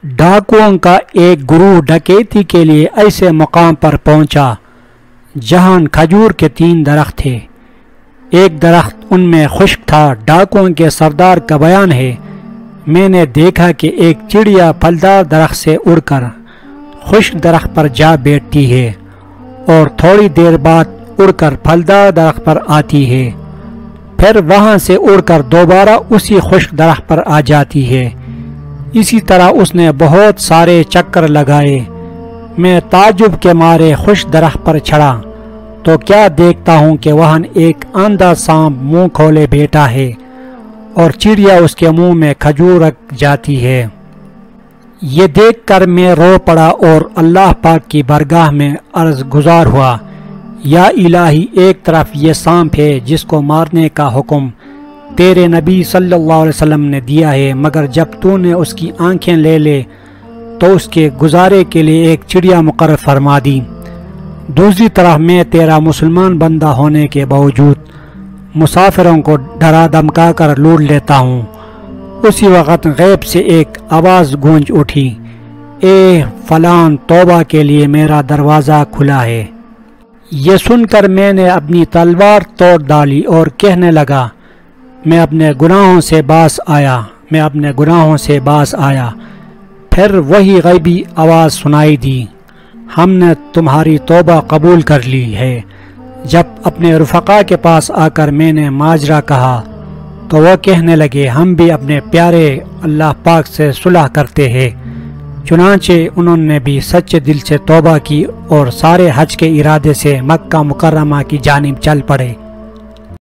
ڈاکوؤں کا ایک گروہ ڈکیتی کے لیے ایسے مقام پر پہنچا جہاں کھجور کے 3 درخت تھے۔ ایک درخت ان میں خشک تھا۔ ڈاکوؤں کے سردار کا بیان ہے، میں نے دیکھا کہ ایک چڑیا پھلدار درخت سے اڑ کر خشک درخت پر جا بیٹھتی ہے اور تھوڑی دیر بعد اڑ کر پھلدار درخت پر آتی ہے، پھر وہاں سے اڑ کر دوبارہ اسی خشک درخت پر آ جاتی ہے۔ اسی طرح اس نے بہت سارے چکر لگائے۔ میں تعجب کے مارے خشک درخت پر چڑھا تو کیا دیکھتا ہوں کہ وہاں ایک اندھا سانپ منہ کھولے بیٹھا ہے اور چڑیا اس کے منہ میں کھجور رکھ جاتی ہے۔ یہ دیکھ کر میں رو پڑا اور اللہ پاک کی بارگاہ میں عرض گزار ہوا، یا الہی، ایک طرف یہ سانپ ہے جس کو مارنے کا حکم تیرے نبی صلی اللہ علیہ وسلم نے دیا ہے، مگر جب تو نے اس کی آنکھیں لے لے تو اس کے گزارے کے لیے ایک چڑیا مقرر فرما دی۔ دوسری طرف میں تیرا مسلمان بندہ ہونے کے باوجود مسافروں کو ڈرا دھمکا کر لوٹ لیتا ہوں۔ اسی وقت غیب سے ایک آواز گونج اٹھی، اے فلان، توبہ کے لیے میرا دروازہ کھلا ہے۔ یہ سن کر میں نے اپنی تلوار توڑ ڈالی اور کہنے لگا، میں اپنے گناہوں سے باز آیا۔ پھر وہی غیبی آواز سنائی دی، ہم نے تمہاری توبہ قبول کر لی ہے۔ جب اپنے رفقا کے پاس آ کر میں نے ماجرا کہا تو وہ کہنے لگے، ہم بھی اپنے پیارے اللہ پاک سے صلح کرتے ہیں۔ چنانچہ انہوں نے بھی سچے دل سے توبہ کی اور سارے حج کے ارادے سے مکہ مکرمہ کی جانب چل پڑے۔